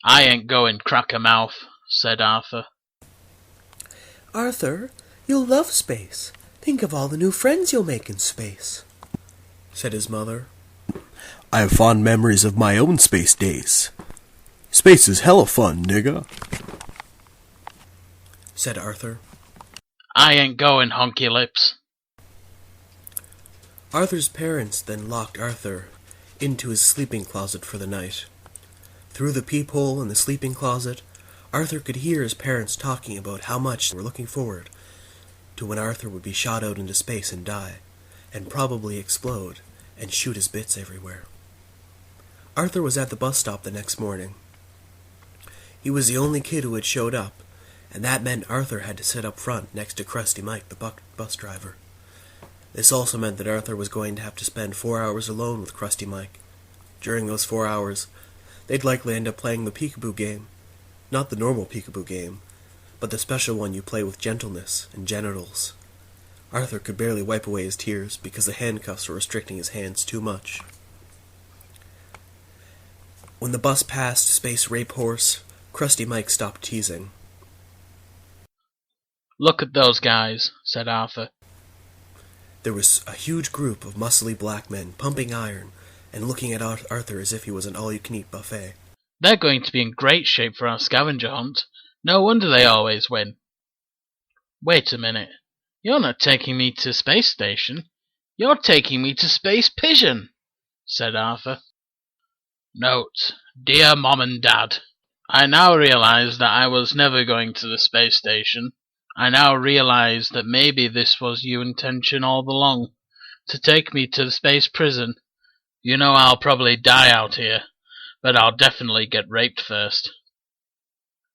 I ain't going crack-a-mouth, said Arthur. Arthur, you'll love space. Think of all the new friends you'll make in space, said his mother. I have fond memories of my own space days. Space is hella fun, nigga, said Arthur. I ain't going, honky lips. Arthur's parents then locked Arthur into his sleeping closet for the night. Through the peephole in the sleeping closet, Arthur could hear his parents talking about how much they were looking forward to when Arthur would be shot out into space and die, and probably explode, and shoot his bits everywhere. Arthur was at the bus stop the next morning. He was the only kid who had showed up, and that meant Arthur had to sit up front next to Krusty Mike, the bus driver. This also meant that Arthur was going to have to spend 4 hours alone with Krusty Mike. During those 4 hours, they'd likely end up playing the peekaboo game. Not the normal peekaboo game, but the special one you play with gentleness and genitals. Arthur could barely wipe away his tears because the handcuffs were restricting his hands too much. When the bus passed Space Rape Horse, Krusty Mike stopped teasing. Look at those guys, said Arthur. There was a huge group of muscly black men pumping iron and looking at Arthur as if he was an all-you-can-eat buffet. They're going to be in great shape for our scavenger hunt. No wonder they always win. Wait a minute. You're not taking me to Space Station. You're taking me to Space Pigeon, said Arthur. Note, dear Mom and Dad, I now realize that I was never going to the space station. I now realize that maybe this was your intention all along, to take me to the space prison. You know I'll probably die out here, but I'll definitely get raped first.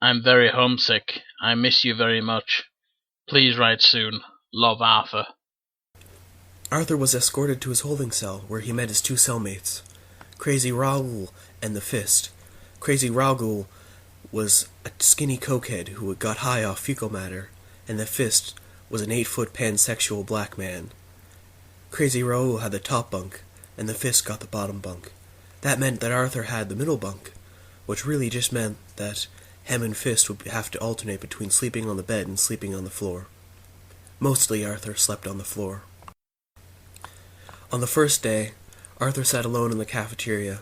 I'm very homesick. I miss you very much. Please write soon. Love, Arthur. Arthur was escorted to his holding cell, where he met his two cellmates, Crazy Raoul and the Fist. Crazy Raoul was a skinny cokehead who had got high off fecal matter, and the Fist was an 8-foot pansexual black man. Crazy Raoul had the top bunk, and the Fist got the bottom bunk. That meant that Arthur had the middle bunk, which really just meant that him and Fist would have to alternate between sleeping on the bed and sleeping on the floor. Mostly Arthur slept on the floor. On the first day, Arthur sat alone in the cafeteria.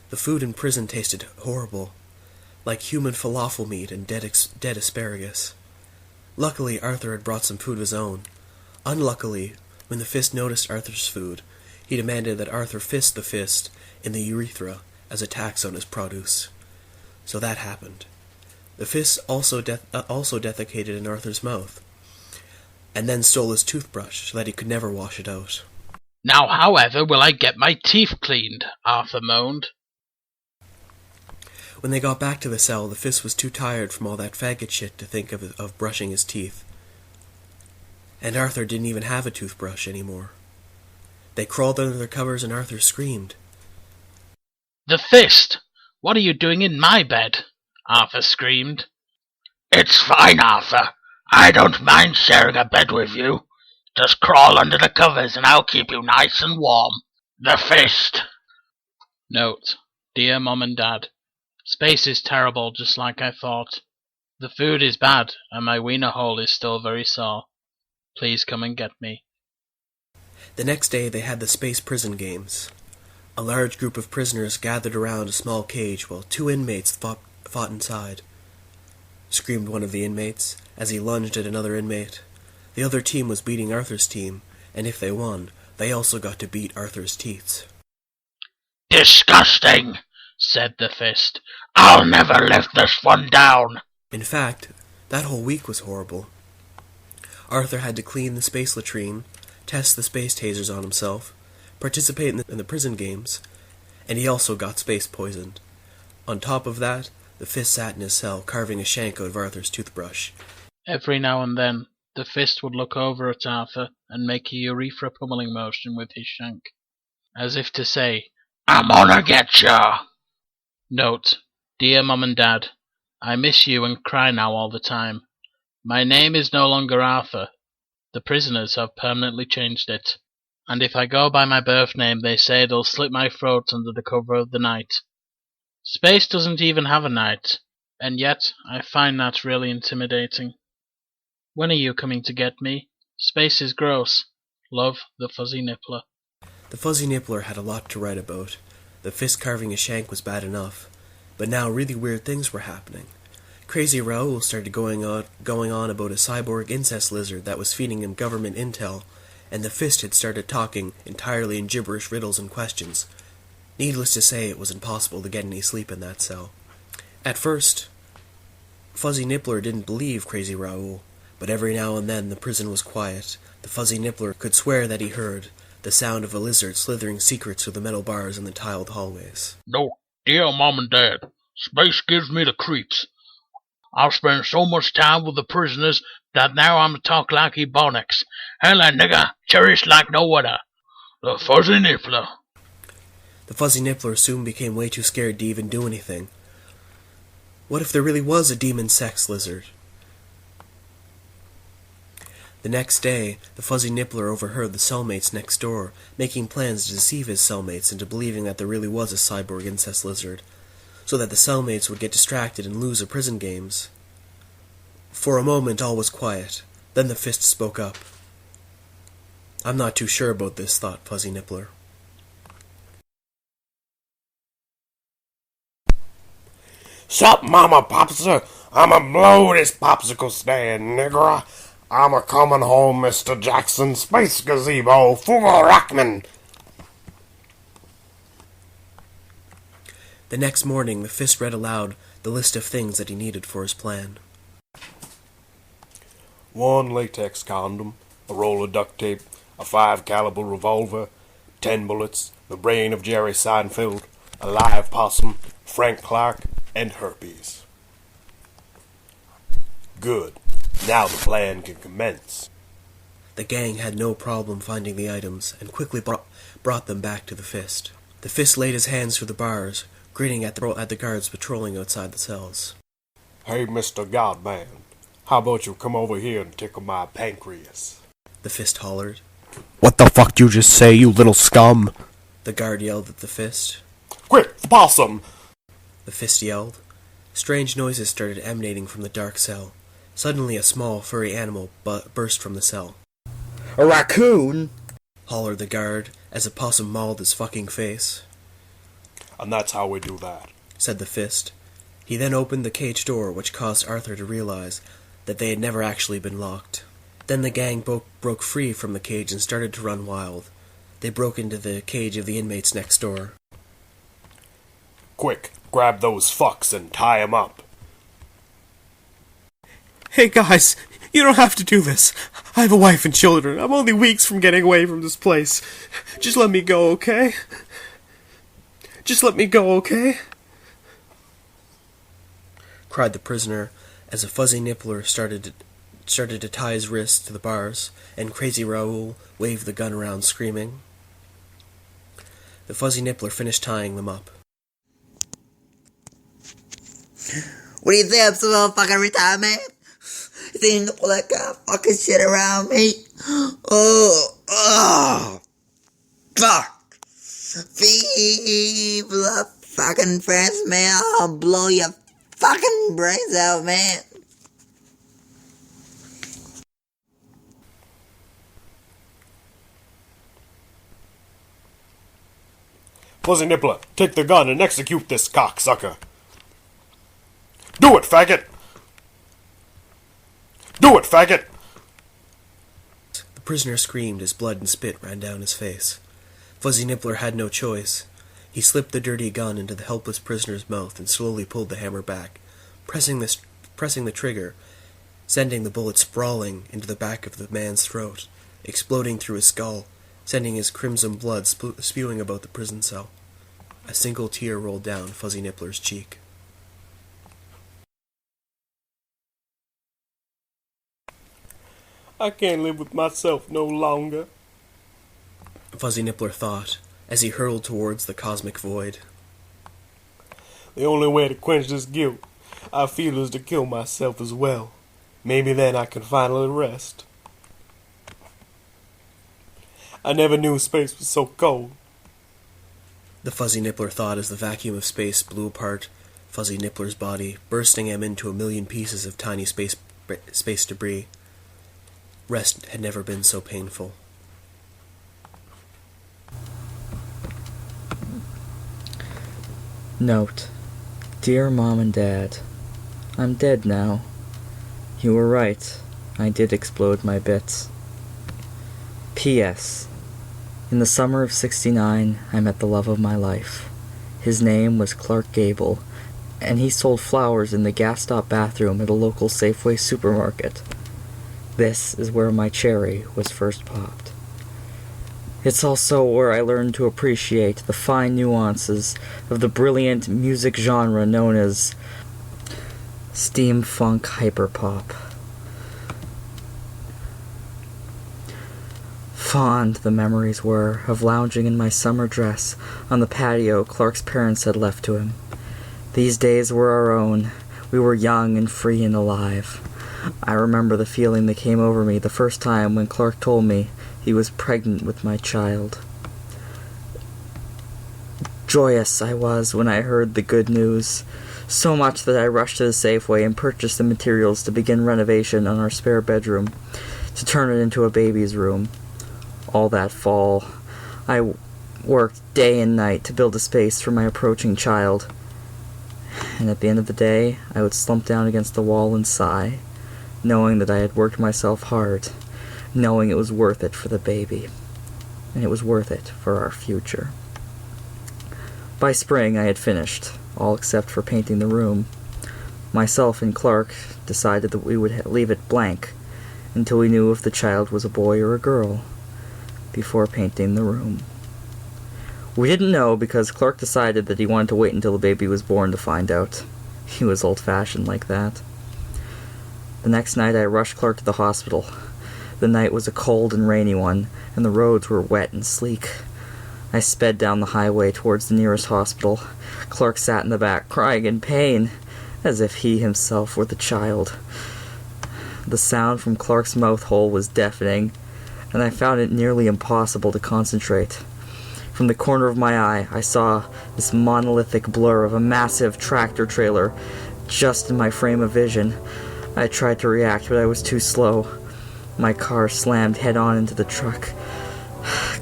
The food in prison tasted horrible, like human falafel meat and dead asparagus. Luckily, Arthur had brought some food of his own. Unluckily, when the Fist noticed Arthur's food, he demanded that Arthur fist the Fist in the urethra as a tax on his produce. So that happened. The Fist also defecated in Arthur's mouth, and then stole his toothbrush so that he could never wash it out. Now, however, will I get my teeth cleaned? Arthur moaned. When they got back to the cell, the Fist was too tired from all that faggot shit to think of brushing his teeth. And Arthur didn't even have a toothbrush anymore. They crawled under their covers and Arthur screamed. The Fist! What are you doing in my bed? Arthur screamed. It's fine, Arthur. I don't mind sharing a bed with you. Just crawl under the covers and I'll keep you nice and warm. The Fist! Note, dear Mom and Dad, space is terrible just like I thought. The food is bad and my wiener hole is still very sore. Please come and get me. The next day they had the space prison games. A large group of prisoners gathered around a small cage while 2 inmates fought inside. Screamed one of the inmates as he lunged at another inmate. The other team was beating Arthur's team, and if they won, they also got to beat Arthur's teeth. Disgusting, said the Fist. I'll never live this one down. In fact, that whole week was horrible. Arthur had to clean the space latrine, test the space tasers on himself, participate in the prison games, and he also got space poisoned. On top of that, the Fist sat in his cell carving a shank out of Arthur's toothbrush. Every now and then, the Fist would look over at Arthur and make a urethra pummeling motion with his shank, as if to say, I'm gonna get ya! Note, dear Mum and Dad, I miss you and cry now all the time. My name is no longer Arthur. The prisoners have permanently changed it, and if I go by my birth name they say they'll slit my throat under the cover of the night. Space doesn't even have a night, and yet I find that really intimidating. When are you coming to get me? Space is gross. Love, the Fuzzy Nippler. The Fuzzy Nippler had a lot to write about. The fist carving a shank was bad enough, but now really weird things were happening. Crazy Raoul started going on about a cyborg incest lizard that was feeding him government intel, and the fist had started talking entirely in gibberish riddles and questions. Needless to say, it was impossible to get any sleep in that cell. At first, Fuzzy Nippler didn't believe Crazy Raoul, but every now and then the prison was quiet. The Fuzzy Nippler could swear that he heard the sound of a lizard slithering secrets through the metal bars in the tiled hallways. No, dear Mom and Dad, space gives me the creeps. I've spent so much time with the prisoners that now I'm talk like Ebonics. Hella nigga, cherished like no other. The Fuzzy Nippler. The Fuzzy Nippler soon became way too scared to even do anything. What if there really was a demon sex lizard? The next day, the Fuzzy Nippler overheard the cellmates next door making plans to deceive his cellmates into believing that there really was a cyborg incest lizard, so that the cellmates would get distracted and lose the prison games. For a moment all was quiet. Then the fist spoke up. "I'm not too sure about this," thought Fuzzy Nippler. Sup, mama popsicle? I'ma blow this popsicle stand, nigger. I'm comin' home, Mr. Jackson. Space gazebo, Fugo Rockman. The next morning, the fist read aloud the list of things that he needed for his plan. 1 latex condom, a roll of duct tape, a 5 caliber revolver, 10 bullets, the brain of Jerry Seinfeld, a live possum, Frank Clark, and herpes. Good. Now the plan can commence. The gang had no problem finding the items and quickly brought them back to the fist. The fist laid his hands through the bars, grinning at the guards patrolling outside the cells. Hey, Mr. Godman, how about you come over here and tickle my pancreas? The fist hollered. What the fuck you just say, you little scum? The guard yelled at the fist. Quick, the possum! The fist yelled. Strange noises started emanating from the dark cell. Suddenly a small, furry animal burst from the cell. A raccoon? Hollered the guard as a possum mauled his fucking face. And that's how we do that, said the fist. He then opened the cage door, which caused Arthur to realize that they had never actually been locked. Then the gang broke free from the cage and started to run wild. They broke into the cage of the inmates next door. Quick, grab those fucks and tie 'em up. Hey guys, you don't have to do this. I have a wife and children. I'm only weeks from getting away from this place. Just let me go, okay? Just let me go, okay? Cried the prisoner as a Fuzzy Nippler started to tie his wrists to the bars, and Crazy Raoul waved the gun around screaming. The Fuzzy Nippler finished tying them up. What do you think? I'm so motherfucking retarded, man? You think you can pull that kind of fucking shit around me? Oh, fuck. Vive la fucking France, man. I'll blow your fucking brains out, man. Fuzzy Nippler, take the gun and execute this cocksucker. Do it, faggot! Do it, faggot! The prisoner screamed as blood and spit ran down his face. Fuzzy Nippler had no choice. He slipped the dirty gun into the helpless prisoner's mouth and slowly pulled the hammer back, pressing the trigger, sending the bullet sprawling into the back of the man's throat, exploding through his skull, sending his crimson blood spewing about the prison cell. A single tear rolled down Fuzzy Nippler's cheek. I can't live with myself no longer, Fuzzy Nippler thought, as he hurled towards the cosmic void. The only way to quench this guilt I feel is to kill myself as well. Maybe then I can finally rest. I never knew space was so cold. The Fuzzy Nippler thought as the vacuum of space blew apart Fuzzy Nippler's body, bursting him into a million pieces of tiny space debris. Rest had never been so painful. Note: Dear Mom and Dad, I'm dead now. You were right. I did explode my bits. P.S. In the summer of '69, I met the love of my life. His name was Clark Gable, and he sold flowers in the gas-stop bathroom at a local Safeway supermarket. This is where my cherry was first popped. It's also where I learned to appreciate the fine nuances of the brilliant music genre known as steampunk hyperpop. Fond the memories were of lounging in my summer dress on the patio Clark's parents had left to him. These days were our own. We were young and free and alive. I remember the feeling that came over me the first time when Clark told me he was pregnant with my child. Joyous I was when I heard the good news, so much that I rushed to the Safeway and purchased the materials to begin renovation on our spare bedroom, to turn it into a baby's room. All that fall, I worked day and night to build a space for my approaching child, and at the end of the day, I would slump down against the wall and sigh, knowing that I had worked myself hard, knowing it was worth it for the baby, and it was worth it for our future. By spring, I had finished, all except for painting the room. Myself and Clark decided that we would leave it blank until we knew if the child was a boy or a girl, before painting the room. We didn't know because Clark decided that he wanted to wait until the baby was born to find out. He was old-fashioned like that. The next night I rushed Clark to the hospital. The night was a cold and rainy one, and the roads were wet and sleek. I sped down the highway towards the nearest hospital. Clark sat in the back, crying in pain, as if he himself were the child. The sound from Clark's mouth hole was deafening, and I found it nearly impossible to concentrate. From the corner of my eye, I saw this monolithic blur of a massive tractor trailer just in my frame of vision. I tried to react, but I was too slow. My car slammed head-on into the truck,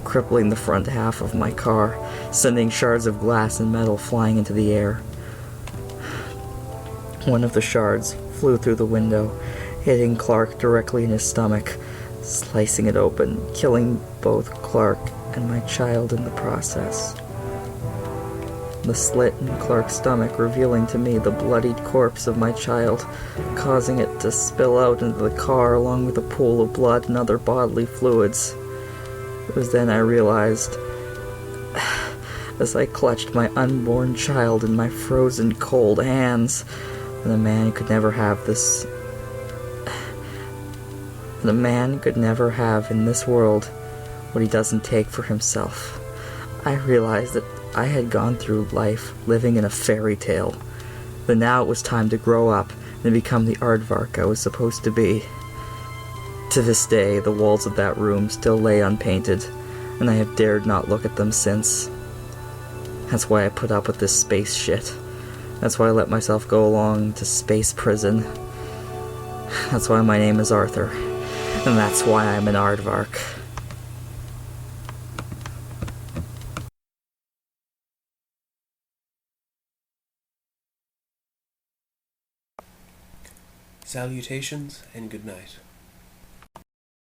crippling the front half of my car, sending shards of glass and metal flying into the air. One of the shards flew through the window, hitting Clark directly in his stomach, slicing it open, killing both Clark and my child in the process. The slit in Clark's stomach revealing to me the bloodied corpse of my child, causing it to spill out into the car along with a pool of blood and other bodily fluids. It was then I realized, as I clutched my unborn child in my frozen cold hands, that a man could never have this. The man could never have in this world what he doesn't take for himself. I realized that I had gone through life living in a fairy tale, that now it was time to grow up and become the aardvark I was supposed to be. To this day, the walls of that room still lay unpainted, and I have dared not look at them since. That's why I put up with this space shit. That's why I let myself go along to space prison. That's why my name is Arthur. And that's why I'm an aardvark. Salutations and good night.